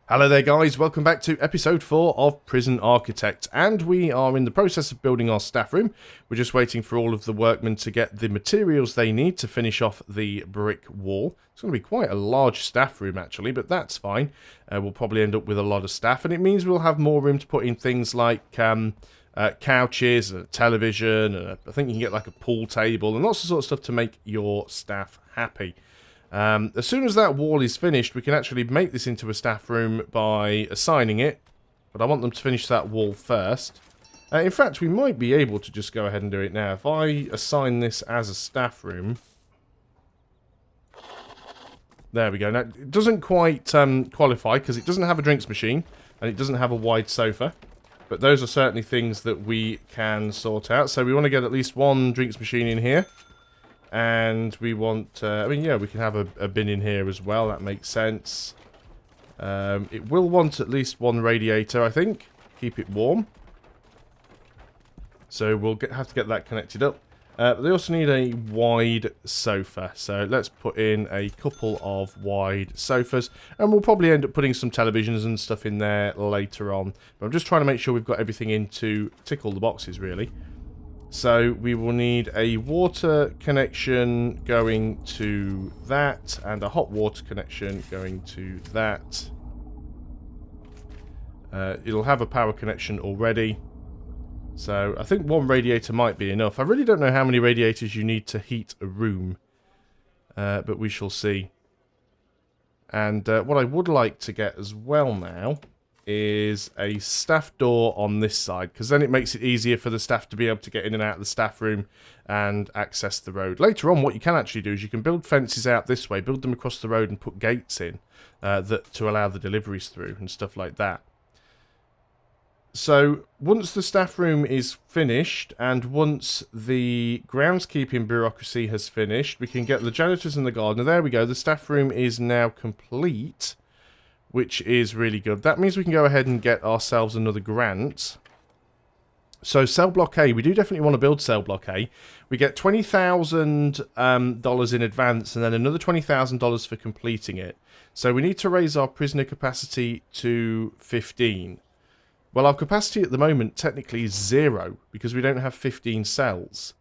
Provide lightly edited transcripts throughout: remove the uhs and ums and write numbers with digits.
Hello there guys, welcome back to episode 4 of Prison Architect, and we are in the process of building our staff room. We're just waiting for all of the workmen to get the materials they need to finish off the brick wall. It's going to be quite a large staff room actually, but that's fine. We'll probably end up with a lot of staff, and it means we'll have more room to put in things like couches, a television, and I think you can get like a pool table, and lots of sort of stuff to make your staff happy. As soon as that wall is finished, we can actually make this into a staff room by assigning it. But I want them to finish that wall first. In fact, we might be able to just go ahead and do it now. If I assign this as a staff room... There we go. Now, it doesn't quite qualify because it doesn't have a drinks machine. And it doesn't have a wide sofa. But those are certainly things that we can sort out. So we want to get at least one drinks machine in here. And we want, we can have a bin in here as well. That makes sense. It will want at least one radiator, I think. Keep it warm. So we'll have to get that connected up. But they also need a wide sofa. So let's put in a couple of wide sofas. And we'll probably end up putting some televisions and stuff in there later on. But I'm just trying to make sure we've got everything in to tick all the boxes, really. So we will need a water connection going to that, and a hot water connection going to that. It'll have a power connection already. So I think one radiator might be enough. I really don't know how many radiators you need to heat a room. But we shall see. And what I would like to get as well now is a staff door on this side, because then it makes it easier for the staff to be able to get in and out of the staff room and access the road. Later on, what you can actually do is you can build fences out this way, build them across the road and put gates in to allow the deliveries through and stuff like that. So once the staff room is finished and once the groundskeeping bureaucracy has finished, we can get the janitors and the gardener. There we go, the staff room is now complete, which is really good. That means we can go ahead and get ourselves another grant. So cell block A, we do definitely want to build cell block A. We get $20,000 in advance and then another $20,000 for completing it. So we need to raise our prisoner capacity to 15. Well, our capacity at the moment technically is 0 because we don't have 15 cells.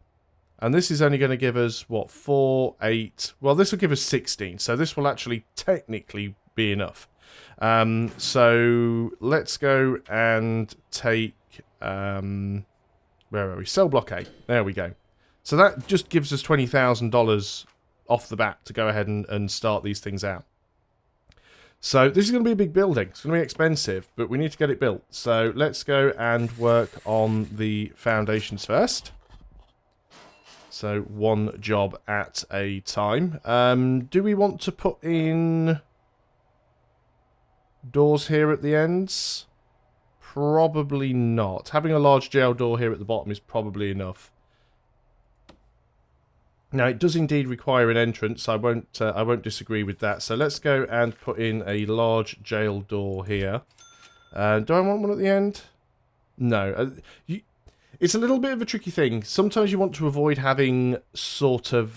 And this is only going to give us, what, 4, 8... Well, this will give us 16. So this will actually technically be enough. So let's go and take, where are we? Cell block A. There we go. So that just gives us $20,000 off the bat to go ahead and start these things out. So this is going to be a big building. It's going to be expensive, but we need to get it built. So let's go and work on the foundations first. So one job at a time. Do we want to put in doors here at the ends? Probably not. Having a large jail door here at the bottom is probably enough. Now it does indeed require an entrance. I won't disagree with that. So let's go and put in a large jail door here. Do I want one at the end? No. It's a little bit of a tricky thing. Sometimes you want to avoid having sort of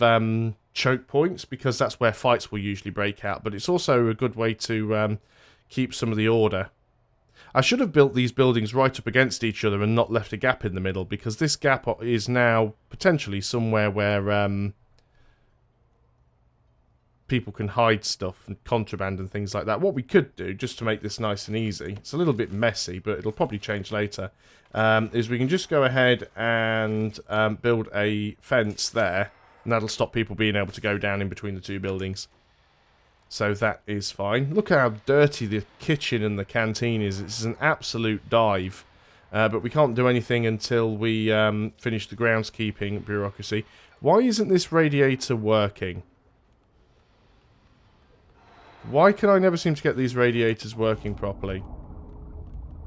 choke points because that's where fights will usually break out. But it's also a good way to keep some of the order. I should have built these buildings right up against each other and not left a gap in the middle, because this gap is now potentially somewhere where people can hide stuff and contraband and things like that. What we could do, just to make this nice and easy, it's a little bit messy, but it'll probably change later, is we can just go ahead and build a fence there, and that'll stop people being able to go down in between the two buildings. So that is fine. Look how dirty the kitchen and the canteen is. It's an absolute dive. But we can't do anything until we finish the groundskeeping bureaucracy. Why isn't this radiator working? Why can I never seem to get these radiators working properly?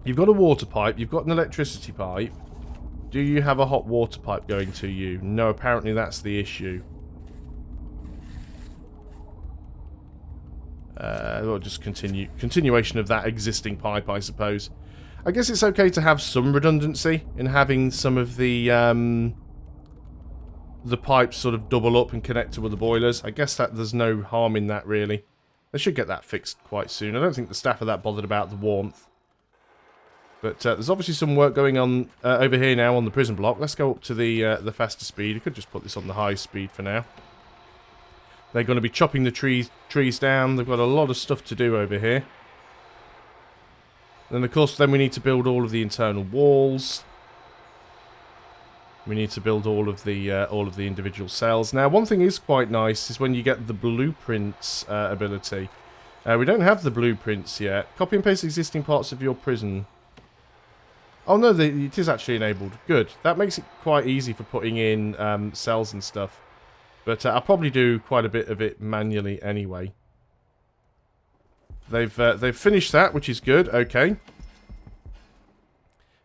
You've got a water pipe. You've got an electricity pipe. Do you have a hot water pipe going to you? No, apparently that's the issue. Or just continuation of that existing pipe, I suppose. I guess it's okay to have some redundancy in having some of the pipes sort of double up and connect to other boilers. I guess that there's no harm in that, really. They should get that fixed quite soon. I don't think the staff are that bothered about the warmth. But there's obviously some work going on over here now on the prison block. Let's go up to the faster speed. I could just put this on the high speed for now. They're going to be chopping the trees down. They've got a lot of stuff to do over here. And of course, then we need to build all of the internal walls. We need to build all of the individual cells. Now, one thing is quite nice is when you get the blueprints ability. We don't have the blueprints yet. Copy and paste existing parts of your prison. Oh no, it is actually enabled. Good. That makes it quite easy for putting in cells and stuff. But I'll probably do quite a bit of it manually anyway. They've finished that, which is good. Okay.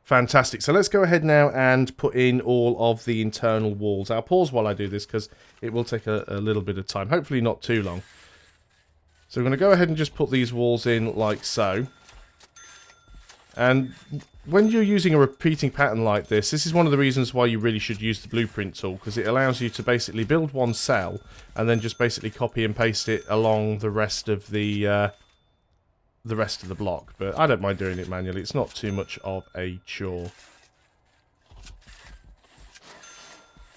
Fantastic. So let's go ahead now and put in all of the internal walls. I'll pause while I do this because it will take a little bit of time. Hopefully not too long. So we're going to go ahead and just put these walls in like so. And when you're using a repeating pattern like this is one of the reasons why you really should use the blueprint tool, because it allows you to basically build one cell and then just basically copy and paste it along the rest of the block. But I don't mind doing it manually. It's not too much of a chore.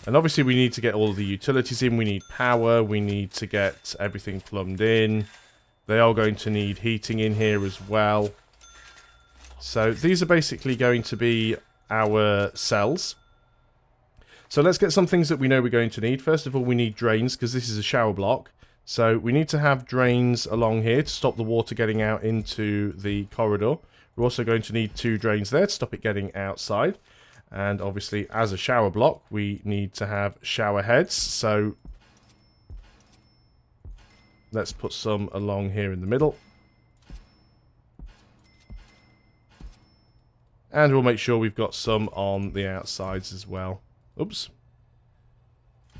And obviously we need to get all of the utilities in. We need power. We need to get everything plumbed in. They are going to need heating in here as well. So these are basically going to be our cells. So let's get some things that we know we're going to need. First of all, we need drains because this is a shower block. So we need to have drains along here to stop the water getting out into the corridor. We're also going to need 2 drains there to stop it getting outside. And obviously, as a shower block, we need to have shower heads. So let's put some along here in the middle. And we'll make sure we've got some on the outsides as well. Oops.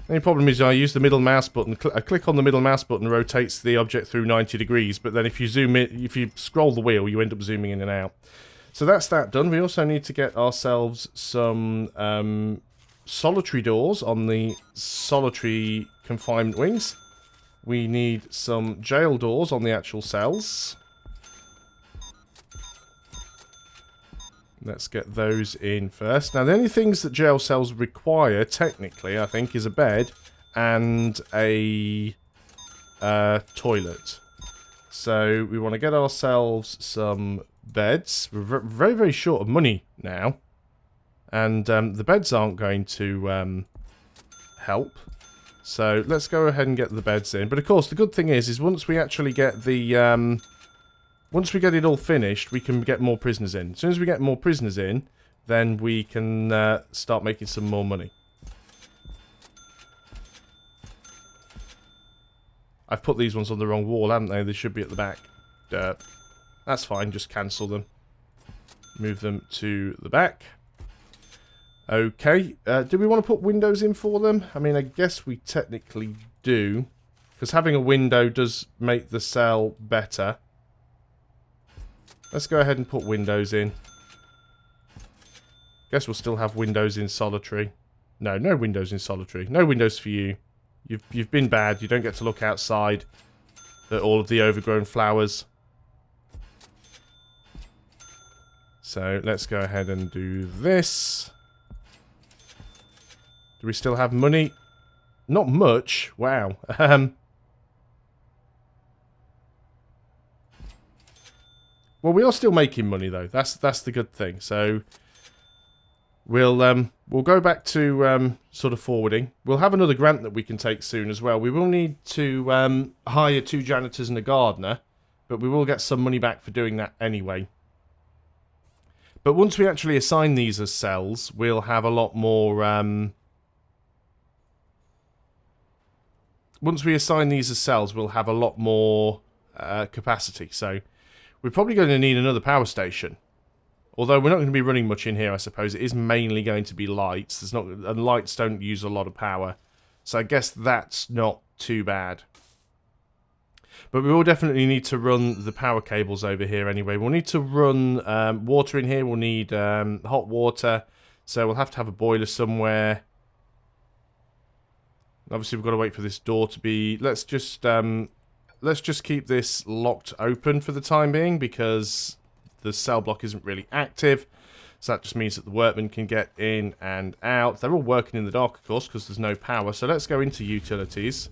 The only problem is I use the middle mouse button. I click on the middle mouse button, rotates the object through 90 degrees. But then if you zoom in, if you scroll the wheel, you end up zooming in and out. So that's that done. We also need to get ourselves some solitary doors on the solitary confinement wings. We need some jail doors on the actual cells. Let's get those in first. Now, the only things that jail cells require, technically, I think, is a bed and a toilet. So, we want to get ourselves some beds. We're very, very short of money now. And the beds aren't going to help. So, let's go ahead and get the beds in. But, of course, the good thing is once we actually get the... once we get it all finished, we can get more prisoners in. As soon as we get more prisoners in, then we can start making some more money. I've put these ones on the wrong wall, haven't they? They should be at the back. That's fine, just cancel them. Move them to the back. Okay, do we want to put windows in for them? I mean, I guess we technically do. Because having a window does make the cell better. Let's go ahead and put windows in. Guess we'll still have windows in solitary. No, no windows in solitary. No windows for you. You've been bad. You don't get to look outside at all of the overgrown flowers. So let's go ahead and do this. Do we still have money? Not much. Wow. Well, we are still making money though. That's the good thing. So we'll go back to sort of forwarding. We'll have another grant that we can take soon as well. We will need to hire 2 janitors and a gardener, but we will get some money back for doing that anyway. But once we actually assign these as cells, we'll have a lot more. Once we assign these as cells, we'll have a lot more capacity. So. We're probably going to need another power station. Although we're not going to be running much in here, I suppose. It is mainly going to be lights. And lights don't use a lot of power. So I guess that's not too bad. But we will definitely need to run the power cables over here anyway. We'll need to run water in here. We'll need hot water. So we'll have to have a boiler somewhere. Obviously, we've got to wait for this door to be... Let's let's just keep this locked open for the time being because the cell block isn't really active. So that just means that the workmen can get in and out. They're all working in the dark, of course, because there's no power. So let's go into utilities.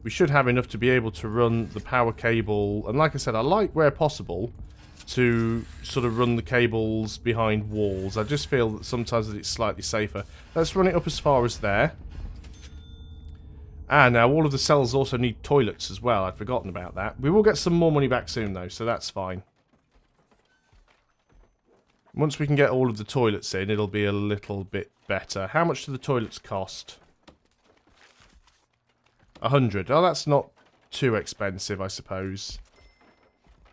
We should have enough to be able to run the power cable. And like I said, I like, where possible, to sort of run the cables behind walls. I just feel that sometimes it's slightly safer. Let's run it up as far as there. And now all of the cells also need toilets as well. I'd forgotten about that. We will get some more money back soon, though, so that's fine. Once we can get all of the toilets in, it'll be a little bit better. How much do the toilets cost? 100. Oh, that's not too expensive, I suppose.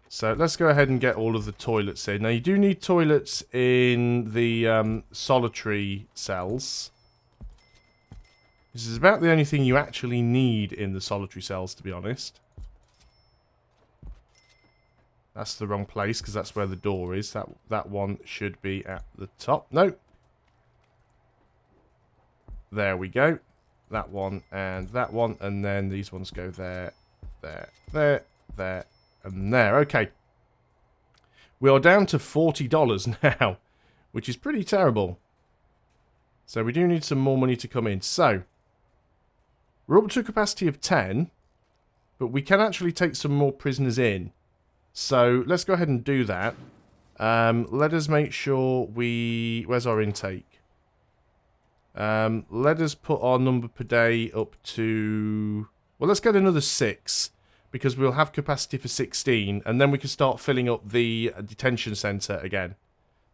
So let's go ahead and get all of the toilets in. Now, you do need toilets in the solitary cells. This is about the only thing you actually need in the solitary cells, to be honest. That's the wrong place, because that's where the door is. That one should be at the top. No. There we go. That one, and then these ones go there, there, there, there, and there. Okay. We are down to $40 now, which is pretty terrible. So we do need some more money to come in. So, we're up to a capacity of 10, but we can actually take some more prisoners in. So, let's go ahead and do that. Let us make sure we... Where's our intake? Let us put our number per day up to... Well, let's get another 6, because we'll have capacity for 16, and then we can start filling up the detention centre again.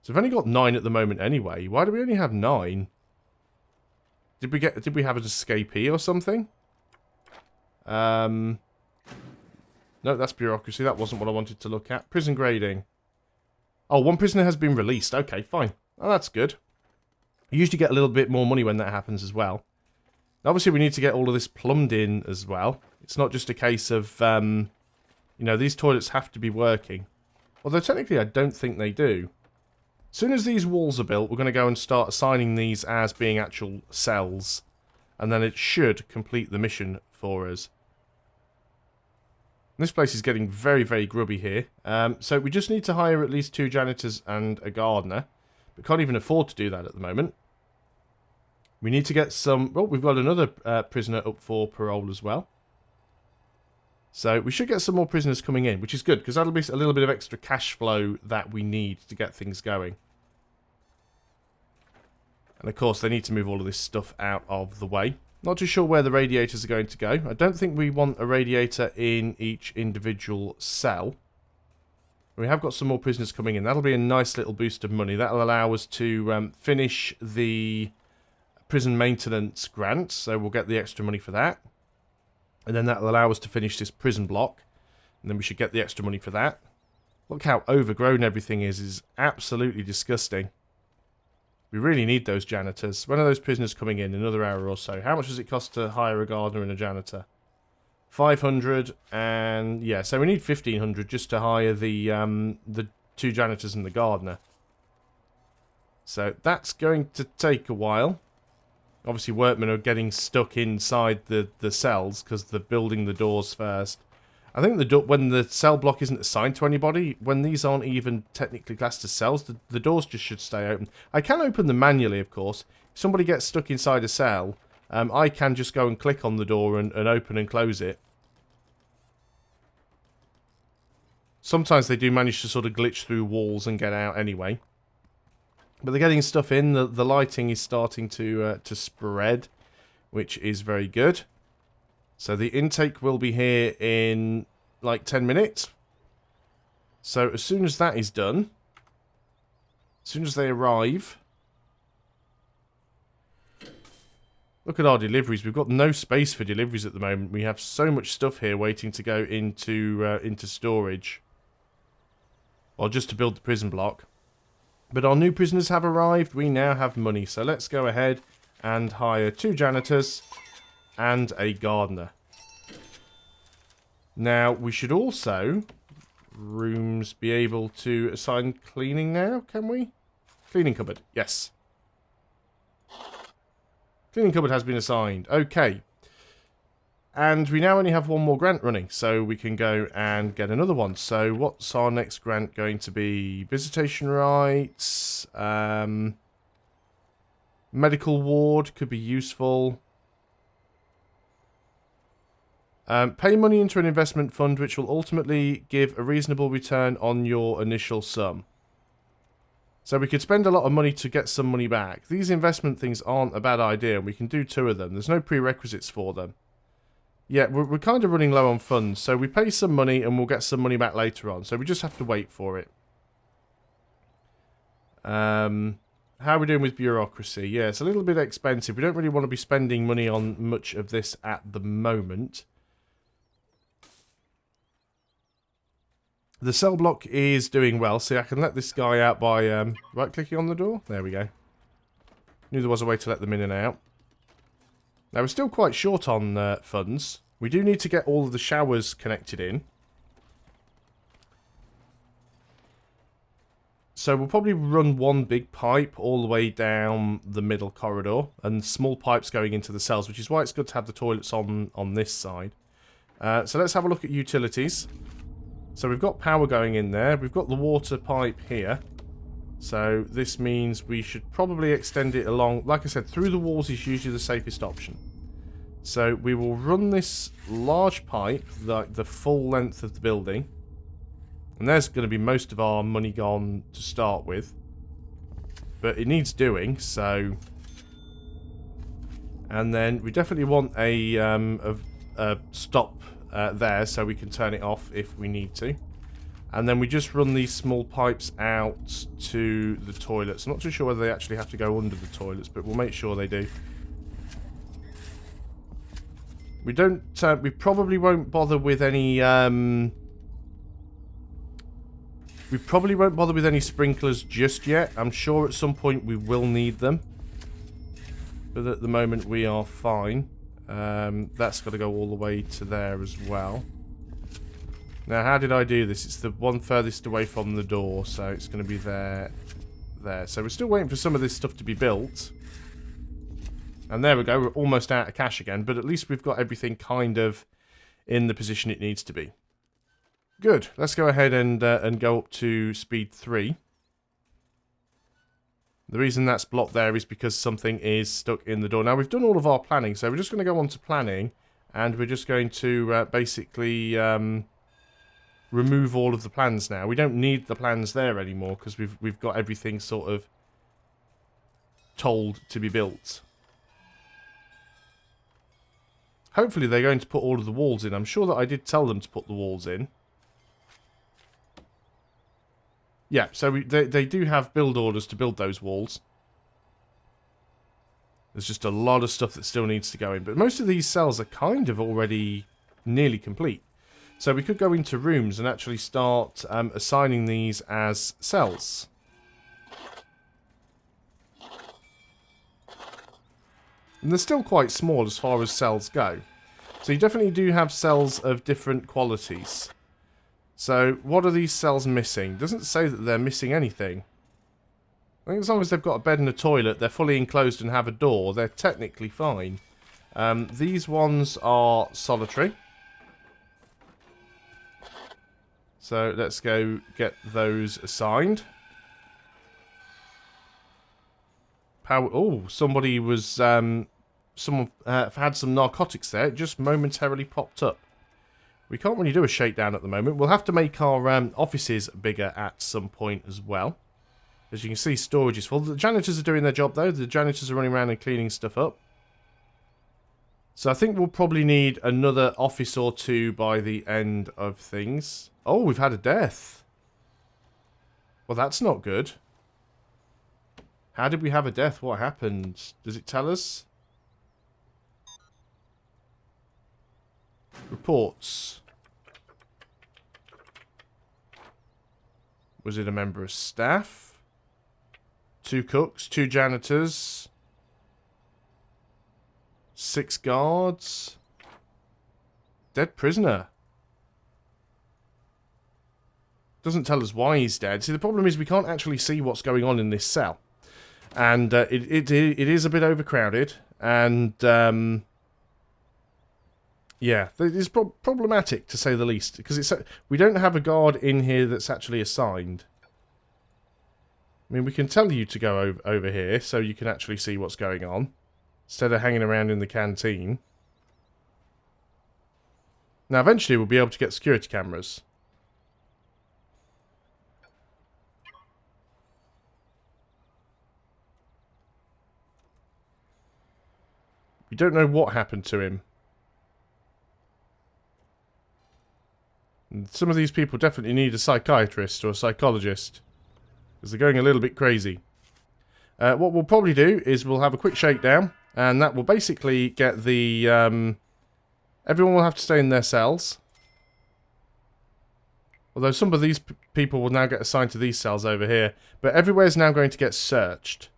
So, we've only got 9 at the moment anyway. Why do we only have 9? Did we have an escapee or something? No, that's bureaucracy. That wasn't what I wanted to look at. Prison grading. Oh, one prisoner has been released. Okay, fine. Oh, that's good. You usually get a little bit more money when that happens as well. Obviously, we need to get all of this plumbed in as well. It's not just a case of, you know, these toilets have to be working. Although, technically, I don't think they do. As soon as these walls are built, we're going to go and start assigning these as being actual cells. And then it should complete the mission for us. This place is getting very, very grubby here. So we just need to hire at least 2 janitors and a gardener. But can't even afford to do that at the moment. We need to get some... Well, we've got another prisoner up for parole as well. So we should get some more prisoners coming in, which is good, because that'll be a little bit of extra cash flow that we need to get things going. And of course, they need to move all of this stuff out of the way. Not too sure where the radiators are going to go. I don't think we want a radiator in each individual cell. We have got some more prisoners coming in. That'll be a nice little boost of money. That'll allow us to finish the prison maintenance grant. So we'll get the extra money for that. And then that'll allow us to finish this prison block. And then we should get the extra money for that. Look how overgrown everything is. It's absolutely disgusting. We really need those janitors. When are those prisoners coming in? Another hour or so. How much does it cost to hire a gardener and a janitor? 500 and... Yeah, so we need 1,500 just to hire the 2 janitors and the gardener. So that's going to take a while. Obviously, workmen are getting stuck inside the cells because they're building the doors first. I think when the cell block isn't assigned to anybody, when these aren't even technically classed as cells, the doors just should stay open. I can open them manually, of course. If somebody gets stuck inside a cell, I can just go and click on the door and open and close it. Sometimes they do manage to sort of glitch through walls and get out anyway. But they're getting stuff in. The lighting is starting to spread, which is very good. So the intake will be here in like 10 minutes. So as soon as that is done, as soon as they arrive, look at our deliveries. We've got no space for deliveries at the moment. We have so much stuff here waiting to go into storage. Well, just to build the prison block. But our new prisoners have arrived. We now have money. So let's go ahead and hire 2 janitors and a gardener. Now, we should also, rooms, be able to assign cleaning now, can we? Cleaning cupboard, yes. Cleaning cupboard has been assigned. Okay. and we now only have one more grant running, so we can go and get another one. So what's our next grant going to be? Visitation rights, medical ward could be useful. Pay money into an investment fund which will ultimately give a reasonable return on your initial sum. So we could spend a lot of money to get some money back. These investment things aren't a bad idea, and we can do 2 of them. There's no prerequisites for them. Yeah, we're kind of running low on funds, so we pay some money and we'll get some money back later on. So we just have to wait for it. How are we doing with bureaucracy? Yeah, it's a little bit expensive. We don't really want to be spending money on much of this at the moment. The cell block is doing well. See, I can let this guy out by right-clicking on the door. There we go. Knew there was a way to let them in and out. Now, we're still quite short on funds. We do need to get all of the showers connected in. So we'll probably run one big pipe all the way down the middle corridor, and small pipes going into the cells, which is why it's good to have the toilets on this side. So let's have a look at utilities. So we've got power going in there. We've got the water pipe here. So this means we should probably extend it along. Like I said, through the walls is usually the safest option. So we will run this large pipe, like the full length of the building. And there's going to be most of our money gone to start with. But it needs doing, so... And then we definitely want a stop there, so we can turn it off if we need to. And then we just run these small pipes out to the toilets. I'm not too sure whether they actually have to go under the toilets, but we'll make sure they do. We don't... we probably won't bother with any... we probably won't bother with any sprinklers just yet. I'm sure at some point we will need them. But at the moment we are fine. That's got to go all the way to there as well. Now, how did I do this? It's the one furthest away from the door, so it's going to be there. So we're still waiting for some of this stuff to be built. And there we go, we're almost out of cash again, but at least we've got everything kind of in the position it needs to be. Good. Let's go ahead and go up to speed 3. The reason that's blocked there is because something is stuck in the door. Now, we've done all of our planning, so we're just going to go on to planning, and we're just going to basically remove all of the plans now. We don't need the plans there anymore because we've got everything sort of told to be built. Hopefully they're going to put all of the walls in. I'm sure that I did tell them to put the walls in. Yeah, so they do have build orders to build those walls. There's just a lot of stuff that still needs to go in. But most of these cells are kind of already nearly complete. So we could go into rooms and actually start assigning these as cells. And they're still quite small as far as cells go. So you definitely do have cells of different qualities. So what are these cells missing? It doesn't say that they're missing anything. I think as long as they've got a bed and a toilet, they're fully enclosed and have a door, they're technically fine. These ones are solitary. So let's go get those assigned. Power. Oh, somebody was... someone had some narcotics there. It just momentarily popped up. We can't really do a shakedown at the moment. We'll have to make our offices bigger at some point as well. As you can see, storage is full. The janitors are doing their job, though. The janitors are running around and cleaning stuff up. So I think we'll probably need another office or 2 by the end of things. Oh, we've had a death. Well, that's not good. How did we have a death? What happened? Does it tell us? Reports. Was it a member of staff? 2 cooks, 2 janitors, 6 guards. Dead prisoner. Doesn't tell us why he's dead. See, the problem is we can't actually see what's going on in this cell. And it is a bit overcrowded. And Yeah, it's problematic to say the least, because we don't have a guard in here that's actually assigned. I mean, we can tell you to go over here so you can actually see what's going on, instead of hanging around in the canteen. Now, eventually we'll be able to get security cameras. We don't know what happened to him. And some of these people definitely need a psychiatrist or a psychologist, because they're going a little bit crazy. What we'll probably do is we'll have a quick shakedown, and that will basically get the... everyone will have to stay in their cells. Although some of these people will now get assigned to these cells over here. But everywhere's now going to get searched.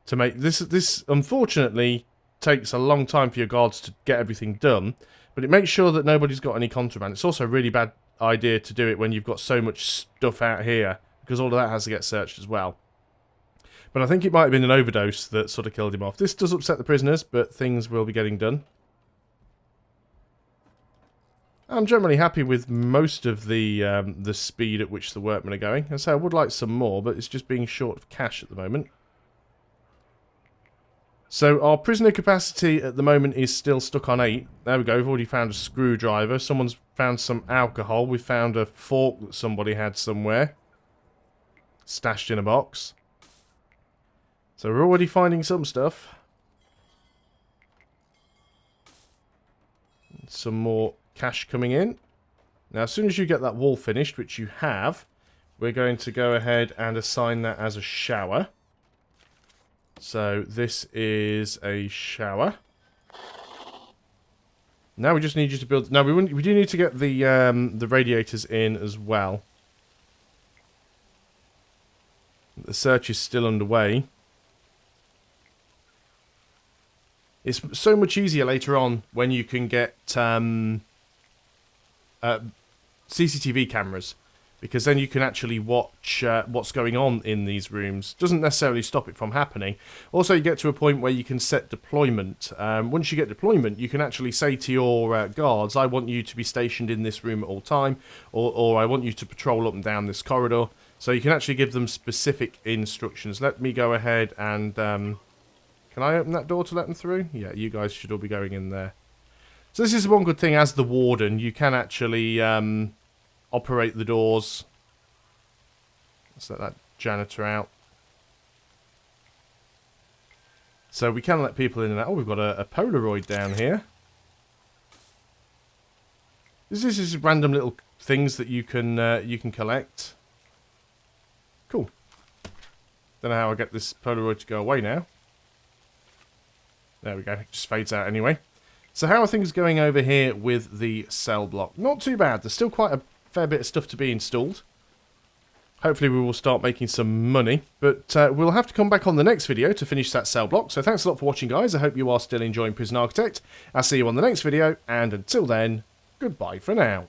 To make this unfortunately takes a long time for your guards to get everything done. But it makes sure that nobody's got any contraband. It's also a really bad idea to do it when you've got so much stuff out here, because all of that has to get searched as well. But I think it might have been an overdose that sort of killed him off. This does upset the prisoners, but things will be getting done. I'm generally happy with most of the speed at which the workmen are going. And so I would like some more, but it's just being short of cash at the moment. So our prisoner capacity at the moment is still stuck on 8. There we go, we've already found a screwdriver. Someone's found some alcohol. We found a fork that somebody had somewhere, stashed in a box. So we're already finding some stuff. Some more cash coming in. Now, as soon as you get that wall finished, which you have, we're going to go ahead and assign that as a shower. So this is a shower. Now we just need you to build... No, we do need to get the radiators in as well. The search is still underway. It's so much easier later on when you can get CCTV cameras, because then you can actually watch what's going on in these rooms. Doesn't necessarily stop it from happening. Also, you get to a point where you can set deployment. Once you get deployment, you can actually say to your guards, I want you to be stationed in this room at all time, or I want you to patrol up and down this corridor. So you can actually give them specific instructions. Let me go ahead and... can I open that door to let them through? Yeah, you guys should all be going in there. So this is one good thing as the warden. You can actually operate the doors. Let's let that janitor out. So we can let people in and out. Oh, we've got a Polaroid down here. This is random little things that you can collect. Cool. Don't know how I get this Polaroid to go away now. There we go. It just fades out anyway. So how are things going over here with the cell block? Not too bad. There's still quite a fair bit of stuff to be installed. Hopefully we will start making some money. But we'll have to come back on the next video to finish that cell block. So thanks a lot for watching, guys. I hope you are still enjoying Prison Architect. I'll see you on the next video. And until then, goodbye for now.